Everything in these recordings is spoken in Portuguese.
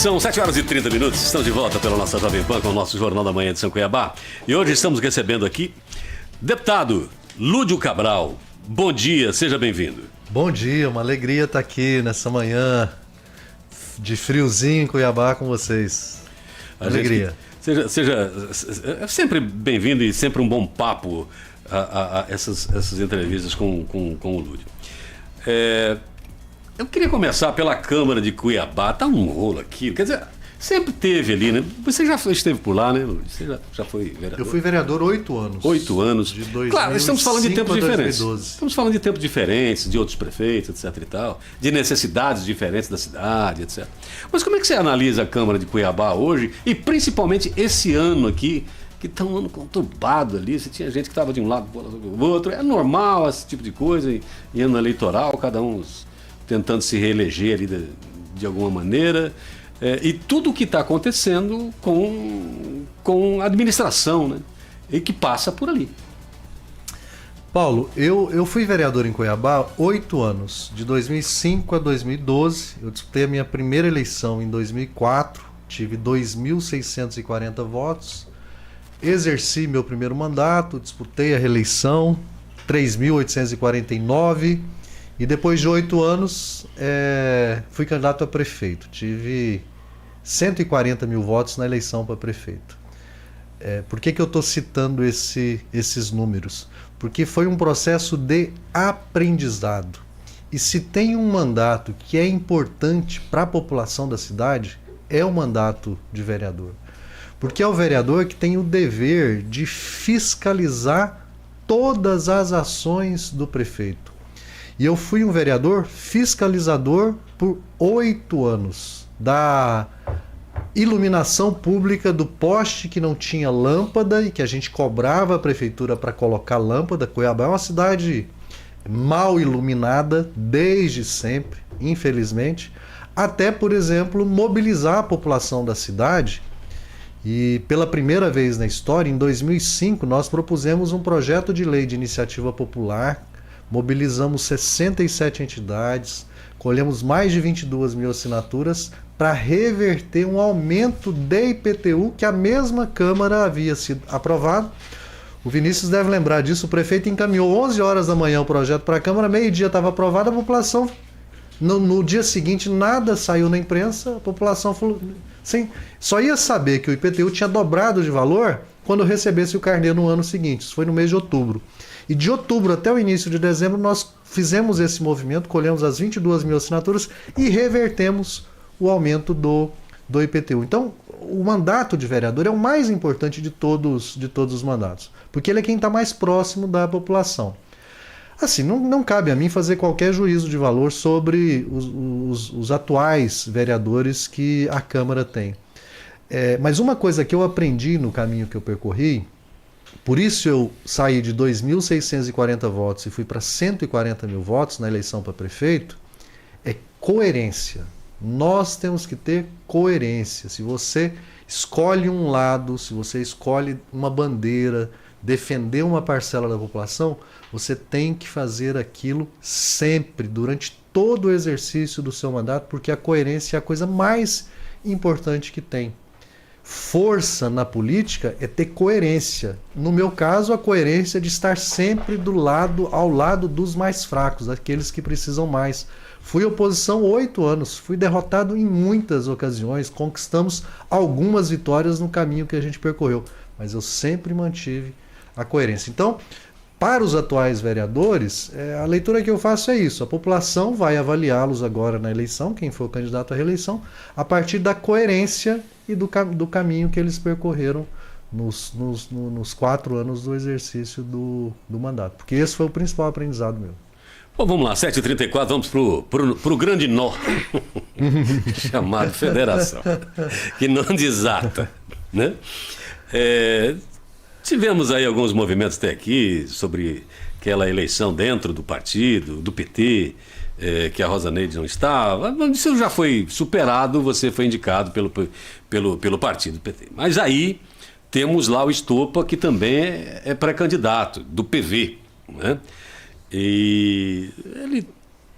São 7h30, estamos de volta pela nossa Jovem Pan com o nosso Jornal da Manhã de São Cuiabá. E hoje estamos recebendo aqui deputado Lúdio Cabral. Bom dia, seja bem-vindo. Bom dia, uma alegria estar aqui nessa manhã de friozinho em Cuiabá com vocês. Alegria. Seja sempre bem-vindo e sempre um bom papo a essas entrevistas com o Lúdio. Eu queria começar pela Câmara de Cuiabá. Tá um rolo aqui, quer dizer, sempre teve ali, né? Você já esteve por lá, né, Lúdio? Você já foi vereador? Eu fui vereador 8 anos. 8 anos. De 2005 claro, estamos falando de tempos diferentes. 2012. Estamos falando de tempos diferentes, de outros prefeitos, etc e tal, de necessidades diferentes da cidade, etc. Mas como é que você analisa a Câmara de Cuiabá hoje e principalmente esse ano aqui, que está um ano conturbado ali? Você tinha gente que estava de um lado do outro. É normal esse tipo de coisa em ano eleitoral, cada um tentando se reeleger ali de alguma maneira. E tudo o que está acontecendo com a administração, né? E que passa por ali. Paulo, eu fui vereador em Cuiabá 8 anos, de 2005 a 2012. Eu disputei a minha primeira eleição em 2004, tive 2.640 votos. Exerci meu primeiro mandato, disputei a reeleição, 3.849. E depois de 8 anos, fui candidato a prefeito. Tive 140 mil votos na eleição para prefeito. Por que eu estou citando esses números? Porque foi um processo de aprendizado. E se tem um mandato que é importante para a população da cidade, é o mandato de vereador. Porque é o vereador que tem o dever de fiscalizar todas as ações do prefeito. E eu fui um vereador fiscalizador por 8 anos. Da iluminação pública do poste que não tinha lâmpada e que a gente cobrava a prefeitura para colocar lâmpada. Cuiabá é uma cidade mal iluminada desde sempre, infelizmente. Até, por exemplo, mobilizar a população da cidade. E pela primeira vez na história, em 2005, nós propusemos um projeto de lei de iniciativa popular. Mobilizamos 67 entidades, colhemos mais de 22 mil assinaturas para reverter um aumento de IPTU que a mesma Câmara havia sido aprovado. O Vinícius deve lembrar disso, o prefeito encaminhou 11 horas da manhã o projeto para a Câmara, meio-dia estava aprovado, a população, no dia seguinte nada saiu na imprensa, a população falou, sim, só ia saber que o IPTU tinha dobrado de valor quando recebesse o carnê no ano seguinte, isso foi no mês de outubro. E de outubro até o início de dezembro nós fizemos esse movimento, colhemos as 22 mil assinaturas e revertemos o aumento do IPTU. Então, o mandato de vereador é o mais importante de todos os mandatos, porque ele é quem está mais próximo da população. Assim, não cabe a mim fazer qualquer juízo de valor sobre os atuais vereadores que a Câmara tem. Mas uma coisa que eu aprendi no caminho que eu percorri, por isso eu saí de 2.640 votos e fui para 140 mil votos na eleição para prefeito, é coerência. Nós temos que ter coerência. Se você escolhe um lado, se você escolhe uma bandeira, defender uma parcela da população, você tem que fazer aquilo sempre, durante todo o exercício do seu mandato, porque a coerência é a coisa mais importante que tem. Força na política é ter coerência. No meu caso, a coerência é de estar sempre ao lado dos mais fracos, daqueles que precisam mais. Fui oposição 8 anos, fui derrotado em muitas ocasiões, conquistamos algumas vitórias no caminho que a gente percorreu, mas eu sempre mantive a coerência. Então, para os atuais vereadores, a leitura que eu faço é isso. A população vai avaliá-los agora na eleição, quem for candidato à reeleição, a partir da coerência e do caminho que eles percorreram nos 4 anos do exercício do mandato. Porque esse foi o principal aprendizado meu. Bom, vamos lá, 7h34, vamos pro grande nó, chamado federação, que não desata, né? Tivemos aí alguns movimentos até aqui sobre aquela eleição dentro do partido, do PT, que a Rosa Neide não estava. Isso já foi superado, você foi indicado pelo partido PT. Mas aí temos lá o Estopa, que também é pré-candidato, do PV, né? E ele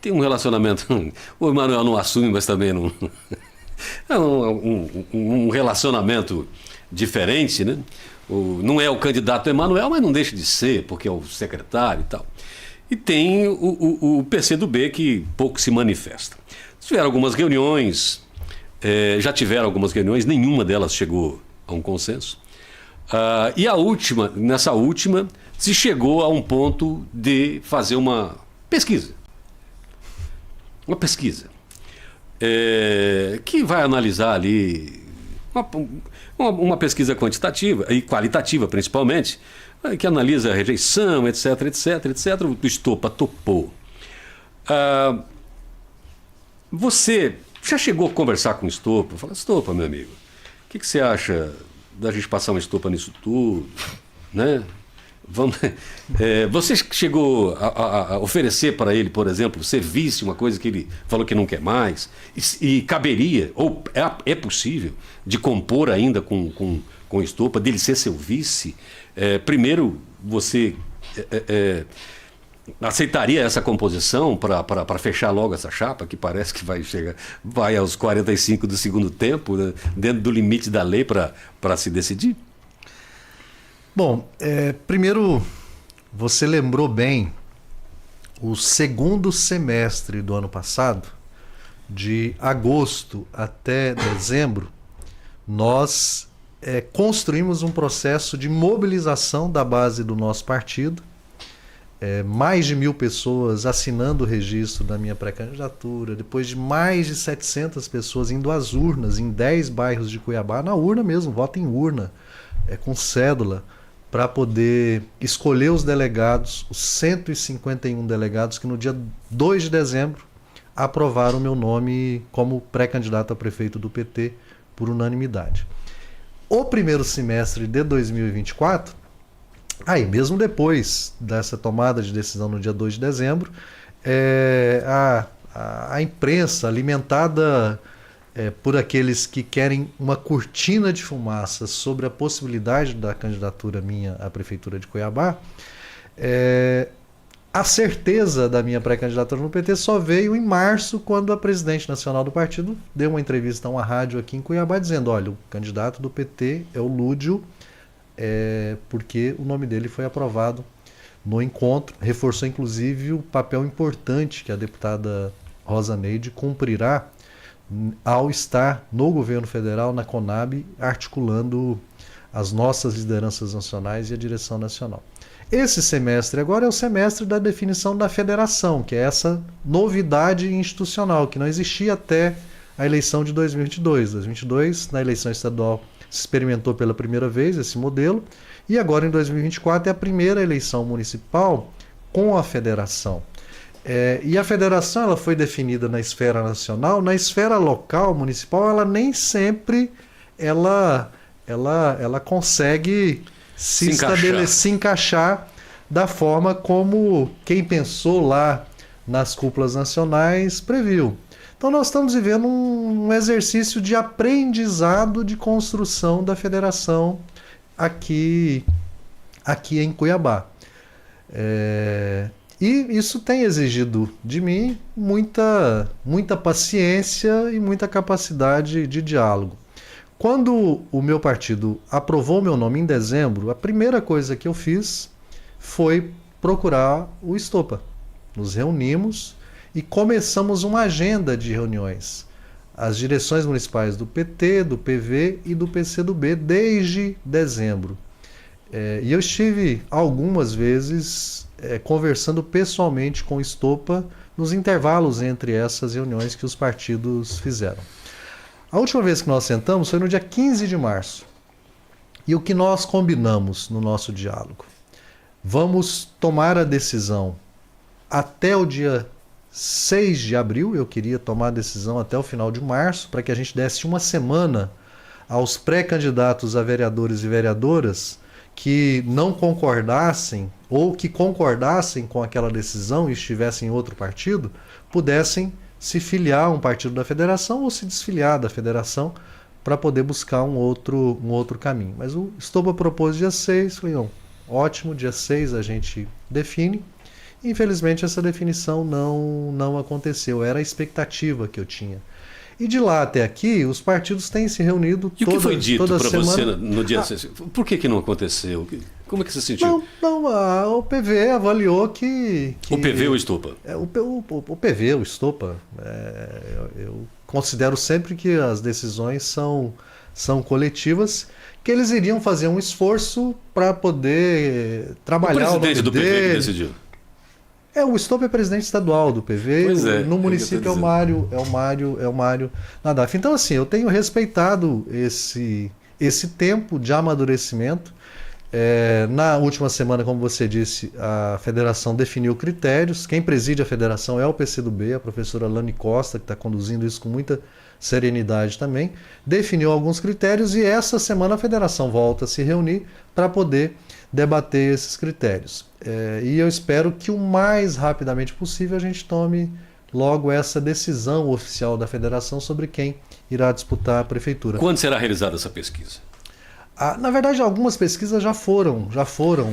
tem um relacionamento... O Emanuel não assume, mas também não... É um relacionamento diferente, né? Não é o candidato Emanuel, mas não deixa de ser, porque é o secretário e tal. E tem o PCdoB que pouco se manifesta. Tiveram algumas reuniões, já tiveram algumas reuniões, nenhuma delas chegou a um consenso. E nessa última, se chegou a um ponto de fazer uma pesquisa. Uma pesquisa que vai analisar ali uma pesquisa quantitativa e qualitativa, principalmente, que analisa a rejeição, etc, etc, etc. O Estopa topou. Você já chegou a conversar com o Estopa? Fala, Estopa, meu amigo, o que você acha da gente passar uma estopa nisso tudo? Né? Você chegou a oferecer para ele, por exemplo, ser vice, uma coisa que ele falou que não quer mais, e caberia, ou é possível, de compor ainda com Estopa, dele ser seu vice? Primeiro, você aceitaria essa composição para fechar logo essa chapa, que parece que vai aos 45 do segundo tempo, né, dentro do limite da lei para se decidir? Bom, primeiro, você lembrou bem, o segundo semestre do ano passado, de agosto até dezembro, nós construímos um processo de mobilização da base do nosso partido, mais de 1.000 pessoas assinando o registro da minha pré-candidatura, depois de mais de 700 pessoas indo às urnas em 10 bairros de Cuiabá, na urna mesmo, voto em urna, com cédula, para poder escolher os delegados, os 151 delegados que no dia 2 de dezembro aprovaram o meu nome como pré-candidato a prefeito do PT por unanimidade. O primeiro semestre de 2024, aí mesmo depois dessa tomada de decisão no dia 2 de dezembro, a imprensa alimentada por aqueles que querem uma cortina de fumaça sobre a possibilidade da candidatura minha à prefeitura de Cuiabá, a certeza da minha pré-candidatura no PT só veio em março, quando a presidente nacional do partido deu uma entrevista a uma rádio aqui em Cuiabá dizendo, olha, o candidato do PT é o Lúdio, porque o nome dele foi aprovado no encontro, reforçou inclusive o papel importante que a deputada Rosa Neide cumprirá ao estar no governo federal, na Conab, articulando as nossas lideranças nacionais e a direção nacional. Esse semestre agora é o semestre da definição da federação, que é essa novidade institucional que não existia até a eleição de 2022. 2022, na eleição estadual, se experimentou pela primeira vez esse modelo, e agora em 2024 é a primeira eleição municipal com a federação. E a federação ela foi definida na esfera nacional, na esfera local, municipal, ela nem sempre ela consegue se encaixar da forma como quem pensou lá nas cúpulas nacionais previu. Então nós estamos vivendo um exercício de aprendizado de construção da federação aqui em Cuiabá. E isso tem exigido de mim muita paciência e muita capacidade de diálogo. Quando o meu partido aprovou meu nome em dezembro, a primeira coisa que eu fiz foi procurar o Estopa. Nos reunimos e começamos uma agenda de reuniões. As direções municipais do PT, do PV e do PCdoB desde dezembro. E eu estive algumas vezes conversando pessoalmente com o Estopa nos intervalos entre essas reuniões que os partidos fizeram. A última vez que nós sentamos foi no dia 15 de março. E o que nós combinamos no nosso diálogo? Vamos tomar a decisão até o dia 6 de abril, eu queria tomar a decisão até o final de março, para que a gente desse uma semana aos pré-candidatos a vereadores e vereadoras que não concordassem ou que concordassem com aquela decisão e estivessem em outro partido, pudessem se filiar a um partido da federação ou se desfiliar da federação para poder buscar um outro caminho. Mas o Estopa propôs dia 6, falei, não, ótimo, dia 6 a gente define. Infelizmente essa definição não aconteceu, era a expectativa que eu tinha. E de lá até aqui, os partidos têm se reunido E o que foi dito toda para semana. você no dia... Por que não aconteceu? Como é que você sentiu? Não, o PV avaliou que O PV ou Estopa? O PV, o Estopa, eu considero sempre que as decisões são coletivas, que eles iriam fazer um esforço para poder trabalhar o presidente nome do PV dele. que decidiu. O Estopa é presidente estadual do PV, Pois é, no município é o Mário Nadaf. Então, assim, eu tenho respeitado esse tempo de amadurecimento. Na última semana, como você disse, a federação definiu critérios. Quem preside a federação é o PCdoB, a professora Lani Costa, que está conduzindo isso com muita serenidade também. Definiu alguns critérios e essa semana a federação volta a se reunir para poder debater esses critérios. E eu espero que o mais rapidamente possível a gente tome logo essa decisão oficial da federação sobre quem irá disputar a prefeitura. Quando será realizada essa pesquisa? Na verdade, algumas pesquisas já foram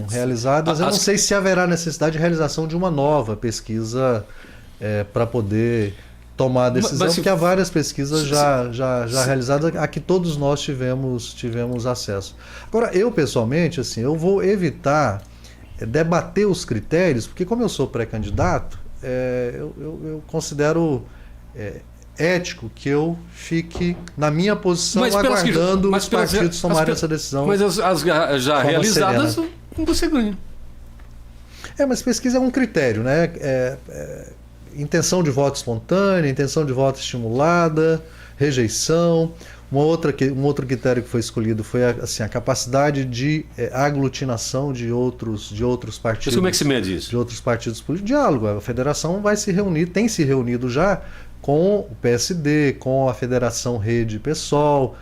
realizadas. Eu não sei se haverá necessidade de realização de uma nova pesquisa para poder tomar a decisão, porque há várias pesquisas já realizadas a que todos nós tivemos acesso. Agora, eu pessoalmente, assim, eu vou evitar debater os critérios, porque como eu sou pré-candidato, eu considero ético que eu fique na minha posição aguardando os partidos tomarem essa decisão. Mas as já realizadas, você ganha. Mas pesquisa é um critério, né? Intenção de voto espontânea, intenção de voto estimulada, rejeição. Um outro critério que foi escolhido foi assim, a capacidade de aglutinação de outros partidos. Mas como é que se mede isso? De outros partidos políticos. Diálogo. A federação vai se reunir, tem se reunido já com o PSD, com a Federação Rede PSOL.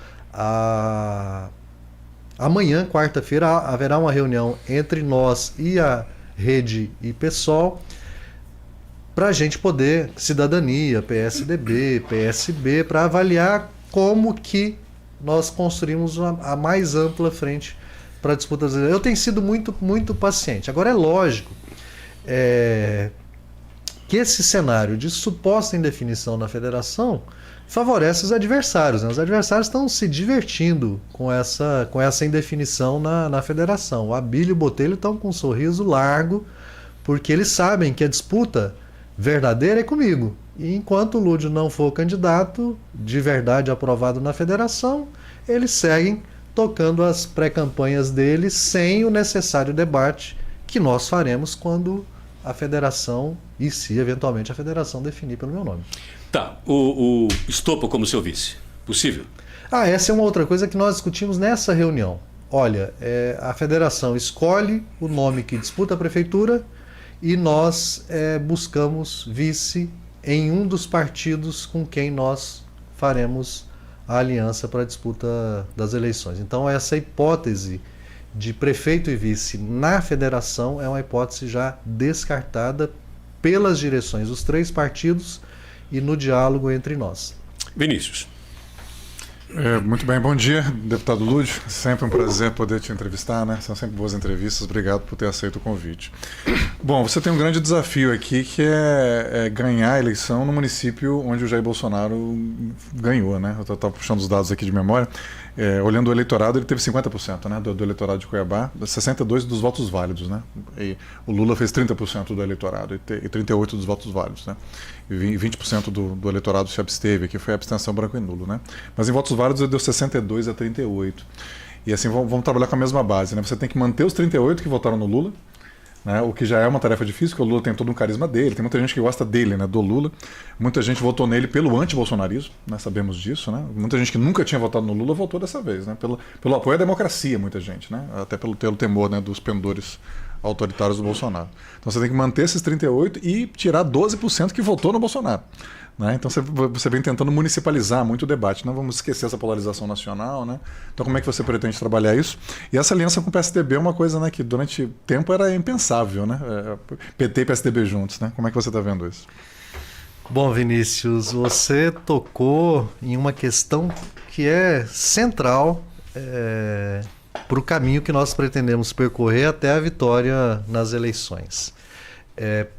Amanhã, quarta-feira, haverá uma reunião entre nós e a Rede e PSOL para a gente poder, cidadania, PSDB, PSB, para avaliar como que nós construímos a mais ampla frente para a disputa. Eu tenho sido muito, muito paciente. Agora, é lógico que esse cenário de suposta indefinição na federação favorece os adversários, né? Os adversários estão se divertindo com essa indefinição na federação. O Abílio e o Botelho estão com um sorriso largo, porque eles sabem que a disputa verdadeira é comigo. E enquanto o Lúdio não for candidato de verdade aprovado na federação, eles seguem tocando as pré-campanhas deles sem o necessário debate que nós faremos quando a federação, e se eventualmente a federação definir pelo meu nome. Tá, o Estopa como seu vice, possível? Essa é uma outra coisa que nós discutimos nessa reunião. Olha, a federação escolhe o nome que disputa a prefeitura e nós buscamos vice em um dos partidos com quem nós faremos a aliança para a disputa das eleições. Então essa hipótese de prefeito e vice na federação é uma hipótese já descartada pelas direções dos três partidos e no diálogo entre nós. Vinícius. Muito bem, bom dia, deputado Lúdio. Sempre um prazer poder te entrevistar, né? São sempre boas entrevistas. Obrigado por ter aceito o convite. Bom, você tem um grande desafio aqui, que é ganhar a eleição no município onde o Jair Bolsonaro ganhou, né? Eu estava puxando os dados aqui de memória. Olhando o eleitorado, ele teve 50%, né, do eleitorado de Cuiabá, 62% dos votos válidos, né? E o Lula fez 30% do eleitorado e 38% dos votos válidos, né? E 20% do eleitorado se absteve, que foi a abstenção branco e nulo, né? Mas em votos válidos ele deu 62% a 38%. E assim, vamos trabalhar com a mesma base, né? Você tem que manter os 38% que votaram no Lula, né, o que já é uma tarefa difícil, porque o Lula tem todo um carisma dele, tem muita gente que gosta dele, né, do Lula. Muita gente votou nele pelo anti-bolsonarismo, né, sabemos disso, né? Muita gente que nunca tinha votado no Lula votou dessa vez, né, pelo apoio à democracia, muita gente, né, até pelo temor, né, dos pendores autoritários do Bolsonaro. Então você tem que manter esses 38% e tirar 12% que votou no Bolsonaro. Né? Então você vem tentando municipalizar muito o debate. Não vamos esquecer essa polarização nacional. Né? Então como é que você pretende trabalhar isso? E essa aliança com o PSDB é uma coisa, né, que durante tempo era impensável. Né? PT e PSDB juntos. Né? Como é que você está vendo isso? Bom, Vinícius, você tocou em uma questão que é central para o caminho que nós pretendemos percorrer até a vitória nas eleições.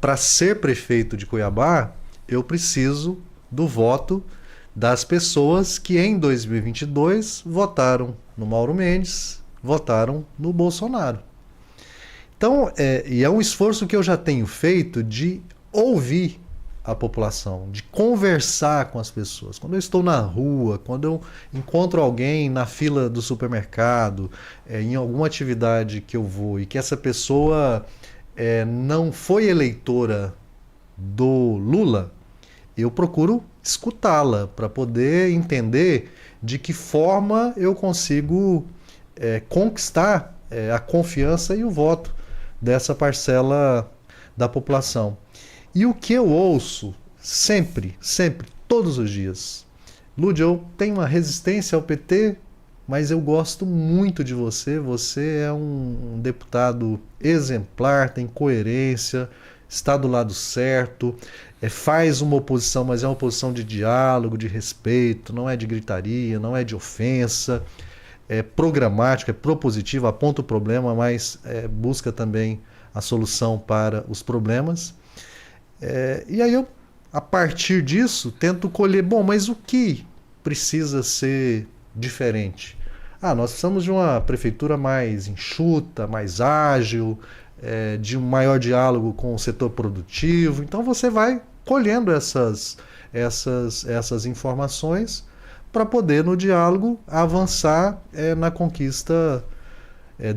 Para ser prefeito de Cuiabá, eu preciso do voto das pessoas que em 2022 votaram no Mauro Mendes, votaram no Bolsonaro. Então, e é um esforço que eu já tenho feito de ouvir a população, de conversar com as pessoas. Quando eu estou na rua, quando eu encontro alguém na fila do supermercado, em alguma atividade que eu vou e que essa pessoa não foi eleitora do Lula, eu procuro escutá-la para poder entender de que forma eu consigo conquistar a confiança e o voto dessa parcela da população. E o que eu ouço sempre, todos os dias: Lúdio, eu tenho uma resistência ao PT, mas eu gosto muito de você. Você é um deputado exemplar, tem coerência, está do lado certo, faz uma oposição, mas é uma oposição de diálogo, de respeito, não é de gritaria, não é de ofensa, é programática, é propositiva, aponta o problema, mas busca também a solução para os problemas. E aí eu, a partir disso, tento colher, bom, mas o que precisa ser diferente? Nós precisamos de uma prefeitura mais enxuta, mais ágil, de um maior diálogo com o setor produtivo. Então você vai colhendo essas informações para poder, no diálogo, avançar na conquista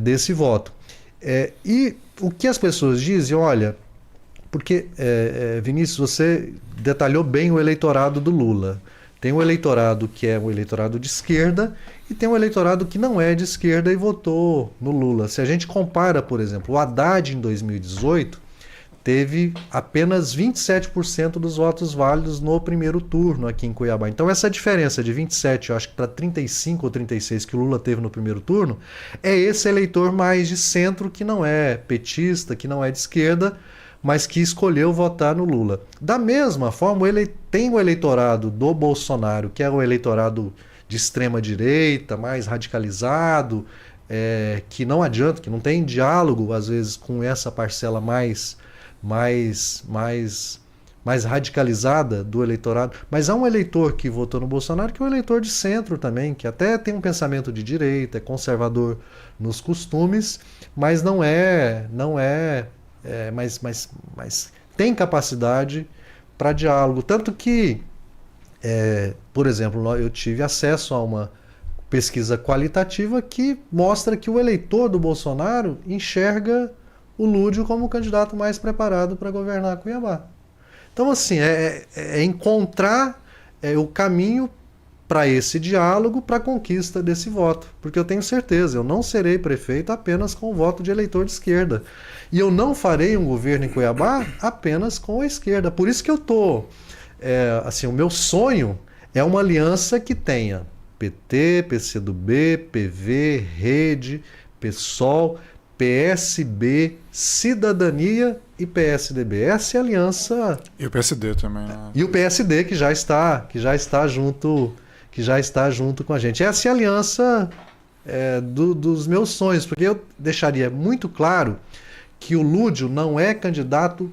desse voto. E o que as pessoas dizem, olha, porque, Vinícius, você detalhou bem o eleitorado do Lula. Tem um eleitorado que é um eleitorado de esquerda e tem um eleitorado que não é de esquerda e votou no Lula. Se a gente compara, por exemplo, o Haddad em 2018 teve apenas 27% dos votos válidos no primeiro turno aqui em Cuiabá. Então essa diferença de 27, eu acho que para 35 ou 36 que o Lula teve no primeiro turno, é esse eleitor mais de centro que não é petista, que não é de esquerda, mas que escolheu votar no Lula. Da mesma forma, tem o eleitorado do Bolsonaro, que é o eleitorado de extrema direita, mais radicalizado, que não adianta, que não tem diálogo, às vezes, com essa parcela mais radicalizada do eleitorado. Mas há um eleitor que votou no Bolsonaro que é um eleitor de centro também, que até tem um pensamento de direita, é conservador nos costumes, mas mas tem capacidade para diálogo. Tanto que, por exemplo, eu tive acesso a uma pesquisa qualitativa que mostra que o eleitor do Bolsonaro enxerga o Lúdio como o candidato mais preparado para governar Cuiabá. Então, assim, encontrar o caminho para esse diálogo, para a conquista desse voto. Porque eu tenho certeza, eu não serei prefeito apenas com o voto de eleitor de esquerda. E eu não farei um governo em Cuiabá apenas com a esquerda. Por isso que eu estou... o meu sonho é uma aliança que tenha PT, PCdoB, PV, Rede, PSOL, PSB, Cidadania e PSDB. Essa é a aliança... E o PSD também, né? E o PSD que já está junto com a gente. Essa é a aliança dos meus sonhos, porque eu deixaria muito claro que o Lúdio não é candidato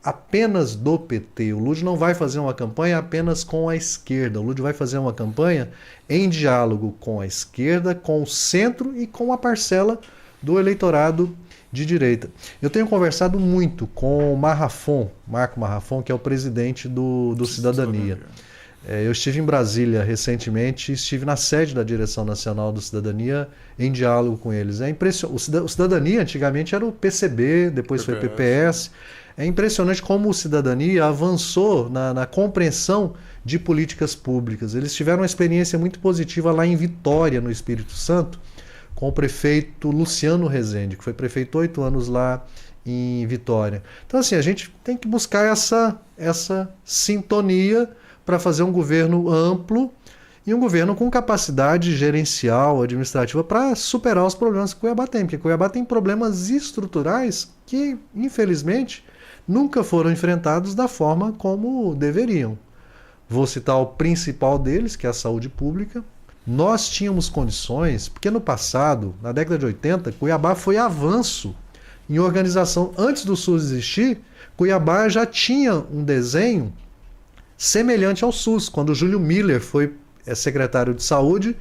apenas do PT. O Lúdio não vai fazer uma campanha apenas com a esquerda. O Lúdio vai fazer uma campanha em diálogo com a esquerda, com o centro e com a parcela do eleitorado de direita. Eu tenho conversado muito com o Marco Marrafon, que é o presidente do Cidadania. Eu estive em Brasília recentemente, estive na sede da Direção Nacional do Cidadania em diálogo com eles. É impressionante. O Cidadania antigamente era o PCB, depois foi PPS. É impressionante como o Cidadania avançou na compreensão de políticas públicas. Eles tiveram uma experiência muito positiva lá em Vitória, no Espírito Santo, com o prefeito Luciano Rezende, que foi prefeito 8 anos lá em Vitória. Então, assim, a gente tem que buscar essa sintonia para fazer um governo amplo e um governo com capacidade gerencial, administrativa, para superar os problemas que Cuiabá tem. Porque Cuiabá tem problemas estruturais que, infelizmente, nunca foram enfrentados da forma como deveriam. Vou citar o principal deles, que é a saúde pública. Nós tínhamos condições, porque no passado, na década de 80, Cuiabá foi avanço em organização. Antes do SUS existir, Cuiabá já tinha um desenho semelhante ao SUS, quando o Júlio Miller foi secretário de Saúde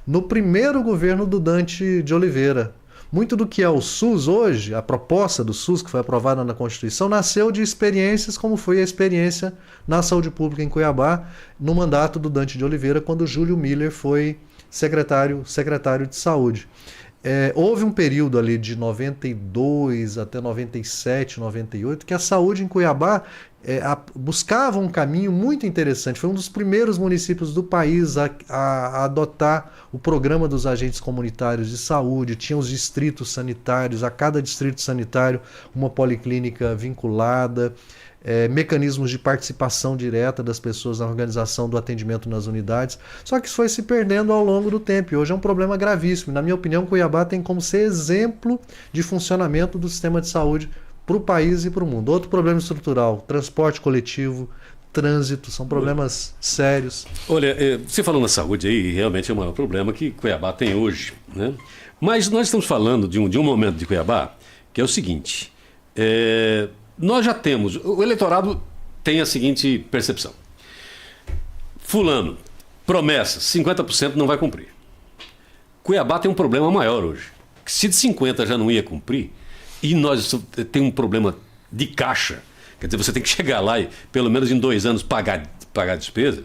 no primeiro governo do Dante de Oliveira. Muito do que é o SUS hoje, a proposta do SUS que foi aprovada na Constituição, nasceu de experiências como foi a experiência na saúde pública em Cuiabá, no mandato do Dante de Oliveira, quando o Júlio Miller foi secretário de Saúde. Houve um período ali de 92 até 97, 98, que a saúde em Cuiabá buscava um caminho muito interessante. Foi um dos primeiros municípios do país a adotar o programa dos agentes comunitários de saúde. Tinha os distritos sanitários, a cada distrito sanitário uma policlínica vinculada, mecanismos de participação direta das pessoas na organização do atendimento nas unidades. Só que isso foi se perdendo ao longo do tempo e hoje é um problema gravíssimo. Na minha opinião, Cuiabá tem como ser exemplo de funcionamento do sistema de saúde para o país e para o mundo. Outro problema estrutural, transporte coletivo, trânsito, são problemas sérios. Olha, você falou na saúde aí, realmente é um problema que Cuiabá tem hoje, né? Mas nós estamos falando de um momento de Cuiabá que é o seguinte, nós já temos, o eleitorado tem a seguinte percepção: fulano, promessas, 50% não vai cumprir. Cuiabá tem um problema maior hoje, que se de 50% já não ia cumprir, e nós temos um problema de caixa, quer dizer, você tem que chegar lá e pelo menos em 2 anos pagar a despesa.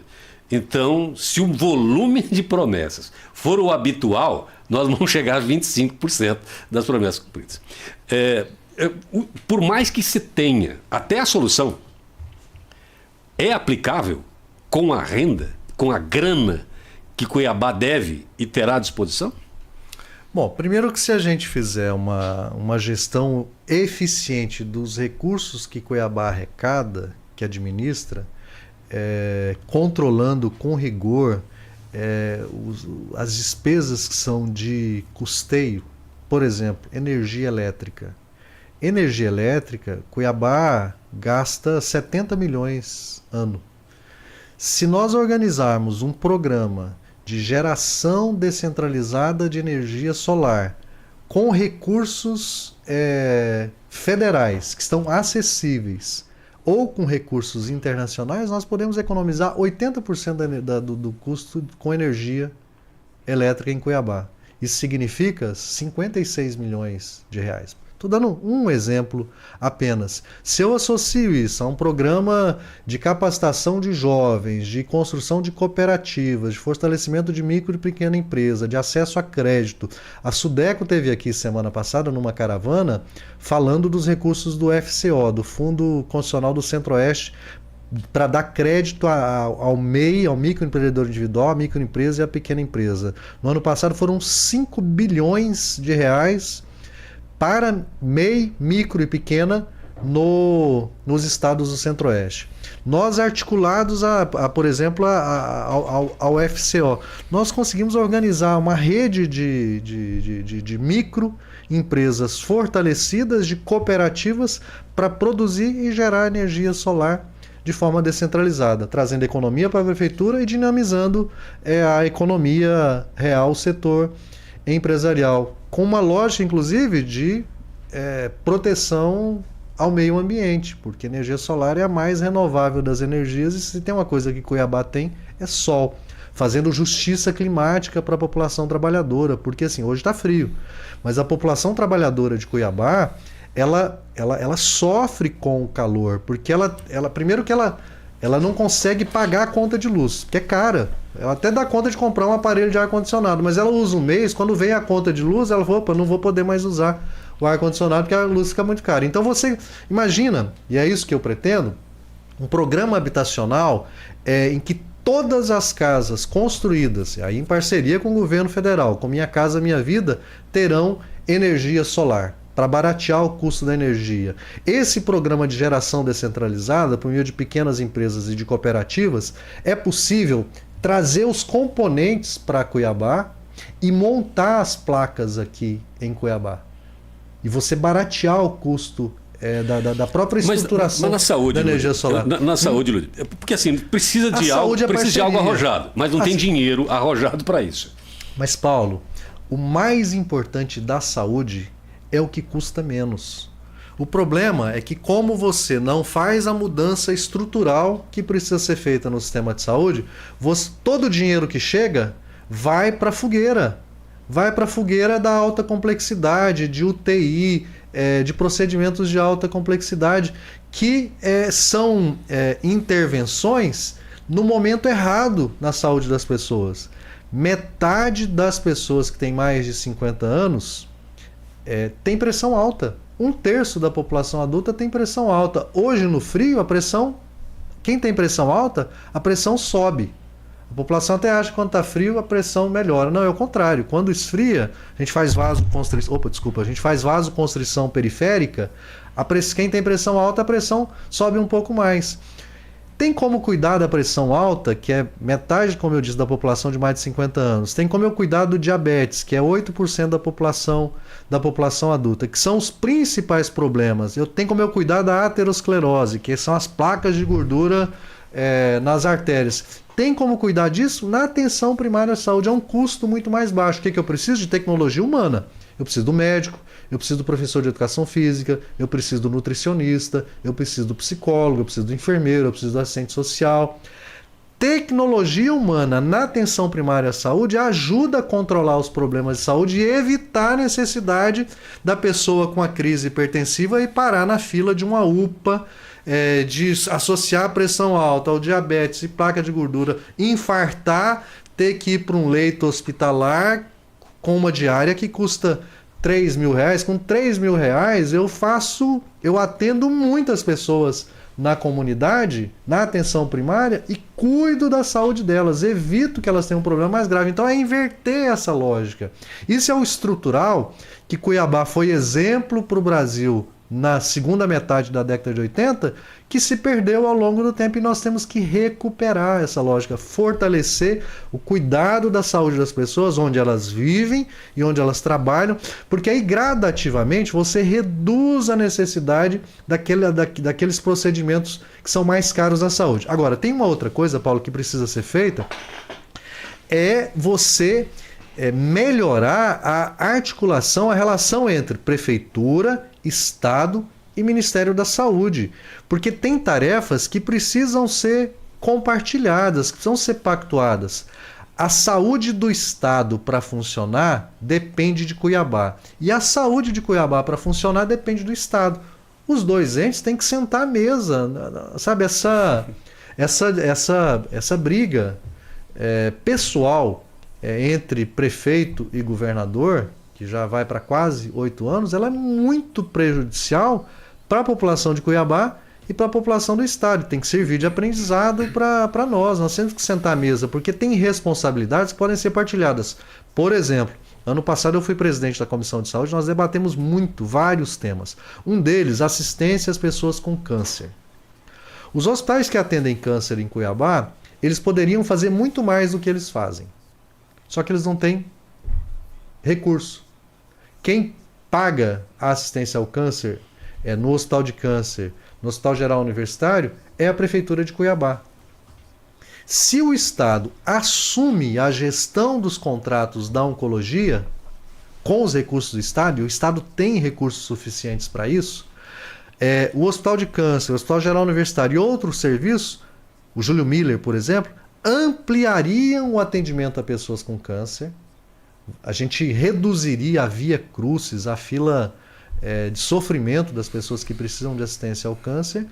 Então, se o volume de promessas for o habitual, nós vamos chegar a 25% das promessas cumpridas. Por mais que se tenha, até a solução é aplicável com a renda, com a grana que Cuiabá deve e terá à disposição? Bom, primeiro que se a gente fizer uma gestão eficiente dos recursos que Cuiabá arrecada, que administra, controlando com rigor as despesas que são de custeio, por exemplo, energia elétrica. Energia elétrica, Cuiabá gasta 70 milhões ano. Se nós organizarmos um programa de geração descentralizada de energia solar com recursos federais que estão acessíveis ou com recursos internacionais, nós podemos economizar 80% do custo com energia elétrica em Cuiabá. Isso significa 56 milhões de reais. Estou dando um exemplo apenas. Se eu associo isso a um programa de capacitação de jovens, de construção de cooperativas, de fortalecimento de micro e pequena empresa, de acesso a crédito. A Sudeco teve aqui semana passada numa caravana falando dos recursos do FCO, do Fundo Constitucional do Centro-Oeste, para dar crédito ao MEI, ao microempreendedor individual, à microempresa e à pequena empresa. No ano passado foram 5 bilhões de reais para MEI, micro e pequena nos estados do Centro-Oeste. Nós articulados, por exemplo, ao FCO, nós conseguimos organizar uma rede de microempresas fortalecidas, de cooperativas, para produzir e gerar energia solar de forma descentralizada, trazendo economia para a prefeitura e dinamizando a economia real, o setor empresarial, com uma lógica, inclusive, de proteção ao meio ambiente, porque energia solar é a mais renovável das energias e se tem uma coisa que Cuiabá tem, é sol, fazendo justiça climática para a população trabalhadora, porque assim, hoje está frio, mas a população trabalhadora de Cuiabá, ela sofre com o calor, porque primeiro que ela não consegue pagar a conta de luz, que é cara. Ela até dá conta de comprar um aparelho de ar-condicionado, mas ela usa um mês, quando vem a conta de luz, ela fala, opa, não vou poder mais usar o ar-condicionado porque a luz fica muito cara. Então você imagina, e é isso que eu pretendo, um programa habitacional em que todas as casas construídas, aí em parceria com o governo federal, com Minha Casa Minha Vida, terão energia solar, para baratear o custo da energia. Esse programa de geração descentralizada, por meio de pequenas empresas e de cooperativas, é possível trazer os componentes para Cuiabá e montar as placas aqui em Cuiabá. E você baratear o custo da própria estruturação mas na saúde, da energia solar. Na saúde, Lúcio, porque assim, precisa de algo arrojado, mas não tem dinheiro arrojado para isso. Mas, Paulo, o mais importante da saúde é o que custa menos. O problema é que como você não faz a mudança estrutural que precisa ser feita no sistema de saúde, todo o dinheiro que chega vai para a fogueira. Vai para a fogueira da alta complexidade, de UTI, de procedimentos de alta complexidade, que são intervenções no momento errado na saúde das pessoas. Metade das pessoas que têm mais de 50 anos tem pressão alta. 1/3 da população adulta tem pressão alta. Hoje no frio, quem tem pressão alta, a pressão sobe. A população até acha que quando está frio a pressão melhora. Não, é o contrário. Quando esfria, a gente faz vasoconstrição periférica, quem tem pressão alta, a pressão sobe um pouco mais. Tem como cuidar da pressão alta, que é metade, como eu disse, da população de mais de 50 anos. Tem como eu cuidar do diabetes, que é 8% da população adulta, que são os principais problemas. Tenho como eu cuidar da aterosclerose, que são as placas de gordura nas artérias. Tem como cuidar disso na atenção primária à saúde. É um custo muito mais baixo. O que eu preciso? De tecnologia humana. Eu preciso do médico, eu preciso do professor de educação física, eu preciso do nutricionista, eu preciso do psicólogo, eu preciso do enfermeiro, eu preciso do assistente social. Tecnologia humana na atenção primária à saúde ajuda a controlar os problemas de saúde e evitar a necessidade da pessoa com a crise hipertensiva e parar na fila de uma UPA, de associar a pressão alta ao diabetes e placa de gordura, infartar, ter que ir para um leito hospitalar com uma diária que custa R$3.000. Com R$3.000 eu atendo muitas pessoas na comunidade, na atenção primária, e cuido da saúde delas, evito que elas tenham um problema mais grave. Então é inverter essa lógica. Isso é o estrutural que Cuiabá foi exemplo para o Brasil na segunda metade da década de 80, que se perdeu ao longo do tempo, e nós temos que recuperar essa lógica, fortalecer o cuidado da saúde das pessoas, onde elas vivem e onde elas trabalham, porque aí gradativamente você reduz a necessidade daqueles procedimentos que são mais caros à saúde. Agora, tem uma outra coisa, Paulo, que precisa ser feita, é você melhorar a articulação, a relação entre prefeitura, Estado e Ministério da Saúde, porque tem tarefas que precisam ser compartilhadas, que precisam ser pactuadas. A saúde do Estado para funcionar depende de Cuiabá, e a saúde de Cuiabá para funcionar depende do Estado. Os dois entes têm que sentar à mesa, sabe? Essa briga pessoal entre prefeito e governador, que já vai para quase 8 anos, ela é muito prejudicial para a população de Cuiabá e para a população do Estado. Tem que servir de aprendizado para nós. Nós temos que sentar à mesa, porque tem responsabilidades que podem ser partilhadas. Por exemplo, ano passado eu fui presidente da Comissão de Saúde, nós debatemos vários temas. Um deles, assistência às pessoas com câncer. Os hospitais que atendem câncer em Cuiabá, eles poderiam fazer muito mais do que eles fazem. Só que eles não têm recurso. Quem paga a assistência ao câncer no Hospital de Câncer, no Hospital Geral Universitário, é a Prefeitura de Cuiabá. Se o Estado assume a gestão dos contratos da oncologia com os recursos do Estado, e o Estado tem recursos suficientes para isso, o Hospital de Câncer, o Hospital Geral Universitário e outros serviços, o Júlio Miller, por exemplo, ampliariam o atendimento a pessoas com câncer. A gente reduziria a via crucis, a fila de sofrimento das pessoas que precisam de assistência ao câncer.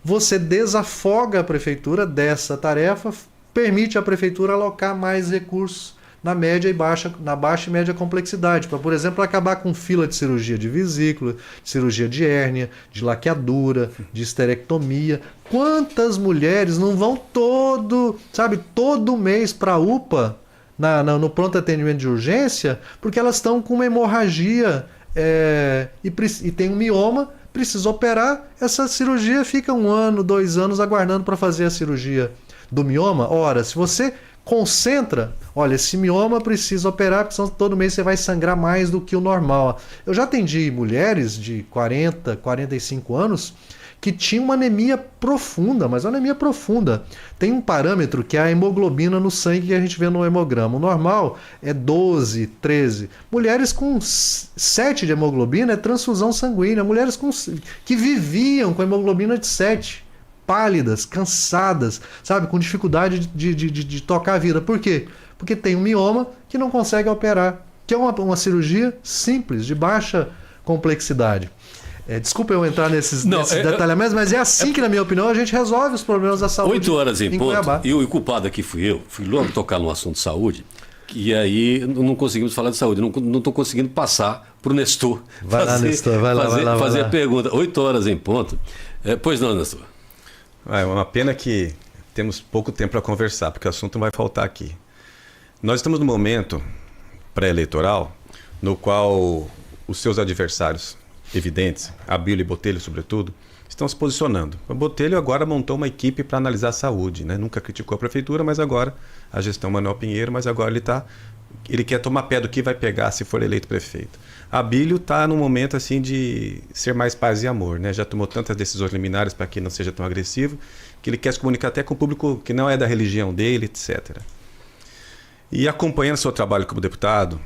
Você desafoga a prefeitura dessa tarefa, permite à prefeitura alocar mais recursos na baixa e média complexidade, para, por exemplo, acabar com fila de cirurgia de vesícula, de cirurgia de hérnia, de laqueadura, de esterectomia. Quantas mulheres não vão todo mês para a UPA, no pronto atendimento de urgência, porque elas estão com uma hemorragia e tem um mioma, precisa operar, essa cirurgia fica 1 ano, 2 anos aguardando para fazer a cirurgia do mioma. Ora, se você concentra, olha, esse mioma precisa operar, porque senão todo mês você vai sangrar mais do que o normal. Eu já atendi mulheres de 40, 45 anos que tinham uma anemia profunda, mas uma anemia profunda. Tem um parâmetro que é a hemoglobina no sangue que a gente vê no hemograma. O normal é 12, 13. Mulheres com 7 de hemoglobina é transfusão sanguínea. Mulheres que viviam com hemoglobina de 7. Pálidas, cansadas, sabe, com dificuldade de tocar a vida. Por quê? Porque tem um mioma que não consegue operar, que é uma cirurgia simples, de baixa complexidade. Desculpa eu entrar nesses detalhamentos, mas é assim que, na minha opinião, a gente resolve os problemas da saúde. 8 horas em ponto, Cuiabá. e o culpado aqui fui eu. Fui logo tocar no assunto de saúde, e aí não conseguimos falar de saúde, não estou conseguindo passar para o Nestor. Vai lá, Nestor, vai lá. Fazer a pergunta. 8 horas em ponto. Pois não, Nestor? É uma pena que temos pouco tempo para conversar, porque o assunto não vai faltar aqui. Nós estamos num momento pré-eleitoral no qual os seus adversários evidentes, Abílio e Botelho sobretudo, estão se posicionando. O Botelho agora montou uma equipe para analisar a saúde, né? Nunca criticou a prefeitura, mas agora a gestão Manuel Pinheiro, mas agora ele quer tomar pé do que vai pegar se for eleito prefeito. Abílio está num momento assim de ser mais paz e amor, né? Já tomou tantas decisões liminares para que não seja tão agressivo, que ele quer se comunicar até com o público que não é da religião dele, etc. E acompanhando seu trabalho como deputado,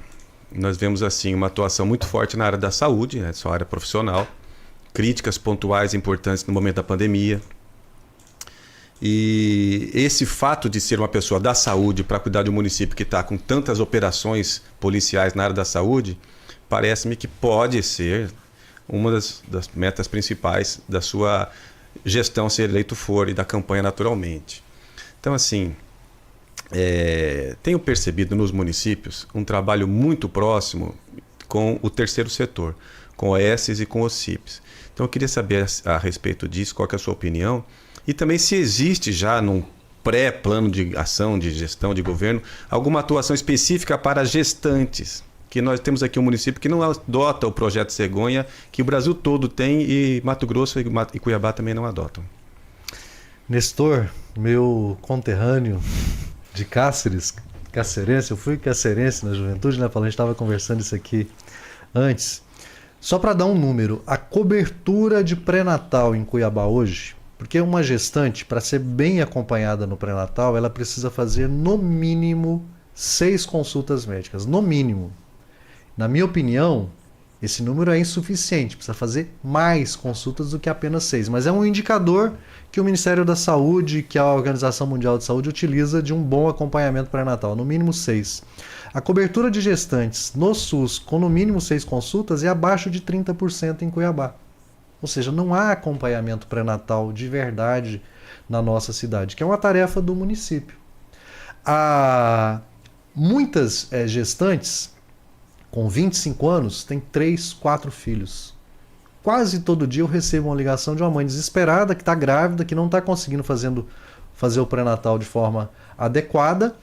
nós vemos assim uma atuação muito forte na área da saúde, né? Sua área profissional, críticas pontuais importantes no momento da pandemia. E esse fato de ser uma pessoa da saúde para cuidar de um município que está com tantas operações policiais na área da saúde, parece-me que pode ser uma das metas principais da sua gestão, se eleito for, e da campanha naturalmente. Então, assim, tenho percebido nos municípios um trabalho muito próximo com o terceiro setor, com o OS e com os CIPs. Então, eu queria saber a respeito disso, qual que é a sua opinião, e também se existe já num pré-plano de ação, de gestão, de governo, alguma atuação específica para gestantes, que nós temos aqui um município que não adota o projeto Cegonha, que o Brasil todo tem, e Mato Grosso e Cuiabá também não adotam. Nestor, meu conterrâneo de Cáceres, cacerense, eu fui cacerense na juventude, né? A gente estava conversando isso aqui antes. Só para dar um número, a cobertura de pré-natal em Cuiabá hoje, porque uma gestante, para ser bem acompanhada no pré-natal, ela precisa fazer no mínimo 6 consultas médicas, no mínimo. Na minha opinião, esse número é insuficiente, precisa fazer mais consultas do que apenas 6, mas é um indicador que o Ministério da Saúde, que a Organização Mundial de Saúde utiliza de um bom acompanhamento pré-natal, no mínimo 6. A cobertura de gestantes no SUS com no mínimo 6 consultas é abaixo de 30% em Cuiabá. Ou seja, não há acompanhamento pré-natal de verdade na nossa cidade, que é uma tarefa do município. Há muitas gestantes com 25 anos têm 3, 4 filhos. Quase todo dia eu recebo uma ligação de uma mãe desesperada que está grávida, que não está conseguindo fazer o pré-natal de forma adequada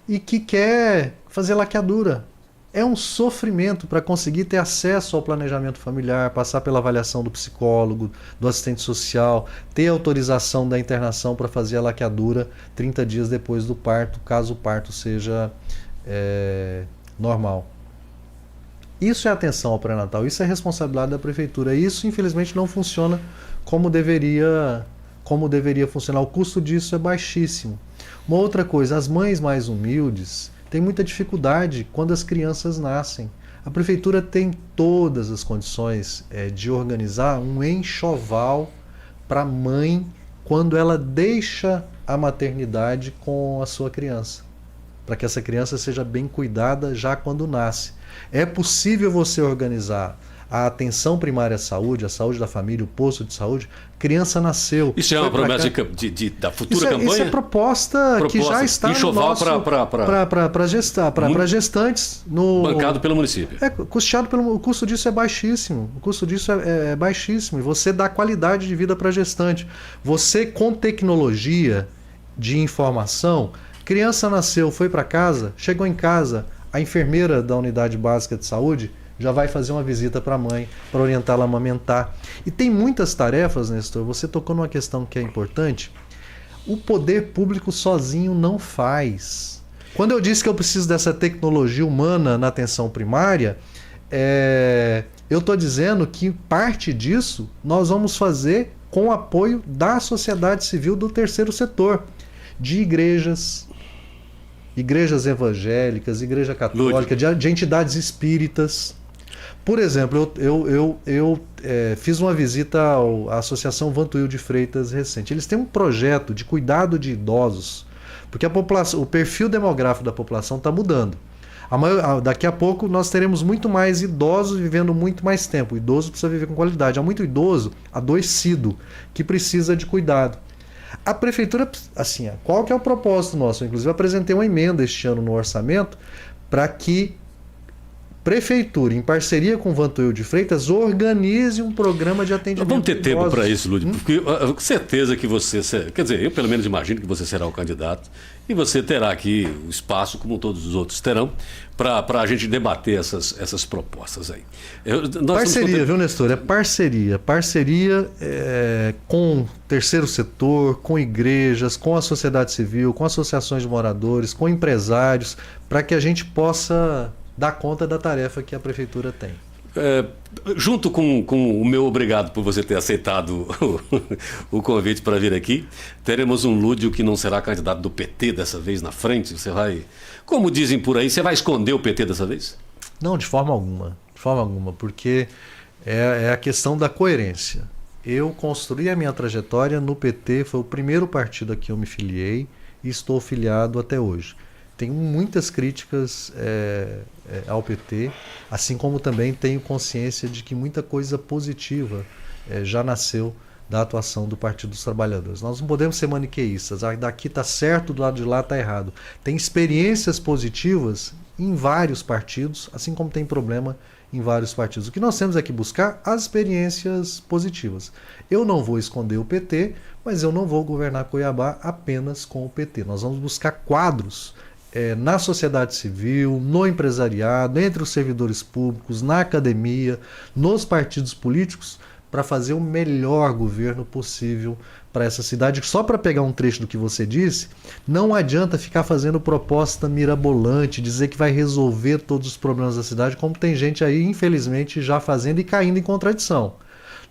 e que quer fazer laqueadura. É um sofrimento para conseguir ter acesso ao planejamento familiar, passar pela avaliação do psicólogo, do assistente social, ter autorização da internação para fazer a laqueadura 30 dias depois do parto, caso o parto seja normal. Isso é atenção ao pré-natal, isso é responsabilidade da prefeitura. Isso, infelizmente, não funciona como deveria funcionar. O custo disso é baixíssimo. Uma outra coisa, as mães mais humildes têm muita dificuldade quando as crianças nascem. A prefeitura tem todas as condições de organizar um enxoval para a mãe quando ela deixa a maternidade com a sua criança, para que essa criança seja bem cuidada já quando nasce. É possível você organizar a atenção primária à saúde, a saúde da família, o posto de saúde. Criança nasceu. Isso é uma promessa da futura campanha? Isso é proposta que já está enxoval no nosso... Para gestantes. Bancado pelo município. Custeado o custo disso é baixíssimo. O custo disso é baixíssimo. E você dá qualidade de vida para a gestante. Você, com tecnologia de informação, criança nasceu, foi para casa, chegou em casa, a enfermeira da unidade básica de saúde já vai fazer uma visita para a mãe, para orientá-la a amamentar. E tem muitas tarefas, Nestor, você tocou numa questão que é importante. O poder público sozinho não faz. Quando eu disse que eu preciso dessa tecnologia humana na atenção primária, eu estou dizendo que parte disso nós vamos fazer com o apoio da sociedade civil do terceiro setor, de igrejas evangélicas, igreja católica, de entidades espíritas. Por exemplo, eu fiz uma visita à Associação Vantuil de Freitas recente. Eles têm um projeto de cuidado de idosos, porque o perfil demográfico da população está mudando. Daqui a pouco nós teremos muito mais idosos vivendo muito mais tempo. O idoso precisa viver com qualidade. Há muito idoso adoecido que precisa de cuidado. A prefeitura, assim, qual que é o propósito nosso? Eu, inclusive, apresentei uma emenda este ano no orçamento para que prefeitura, em parceria com o Vantuil de Freitas, organize um programa de atendimento. Vamos ter tempo para isso, Lúdio, porque com certeza que você, quer dizer, eu pelo menos imagino que você será o candidato e você terá aqui o espaço, como todos os outros terão, para a gente debater essas propostas aí. Parceria, viu, Nestor? É parceria. Parceria com o terceiro setor, com igrejas, com a sociedade civil, com associações de moradores, com empresários, para que a gente possa dar conta da tarefa que a prefeitura tem. Junto com o meu obrigado por você ter aceitado o convite para vir aqui, teremos um Lúdio que não será candidato do PT dessa vez na frente. Você vai, como dizem por aí, você vai esconder o PT dessa vez? Não, de forma alguma, porque é a questão da coerência. Eu construí a minha trajetória no PT, foi o primeiro partido a que eu me filiei e estou filiado até hoje. Tenho muitas críticas ao PT, assim como também tenho consciência de que muita coisa positiva já nasceu da atuação do Partido dos Trabalhadores. Nós não podemos ser maniqueístas, daqui está certo, do lado de lá está errado. Tem experiências positivas em vários partidos, assim como tem problema em vários partidos. O que nós temos é que buscar as experiências positivas. Eu não vou esconder o PT, mas eu não vou governar Cuiabá apenas com o PT. Nós vamos buscar quadros na sociedade civil, no empresariado, entre os servidores públicos, na academia, nos partidos políticos, para fazer o melhor governo possível para essa cidade. Só para pegar um trecho do que você disse, não adianta ficar fazendo proposta mirabolante, dizer que vai resolver todos os problemas da cidade, como tem gente aí, infelizmente, já fazendo e caindo em contradição.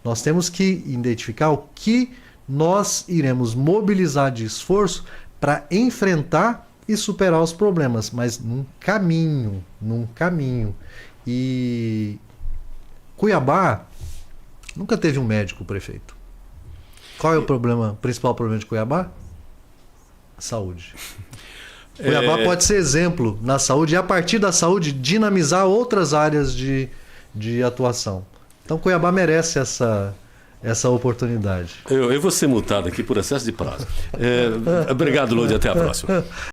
Nós temos que identificar o que nós iremos mobilizar de esforço para enfrentar e superar os problemas, mas num caminho. E Cuiabá nunca teve um médico prefeito. Qual é o principal problema de Cuiabá? Saúde. Cuiabá pode ser exemplo na saúde e, a partir da saúde, dinamizar outras áreas de atuação. Então Cuiabá merece essa oportunidade. Eu vou ser multado aqui por excesso de prazo. Obrigado, Lúdio, até a próxima.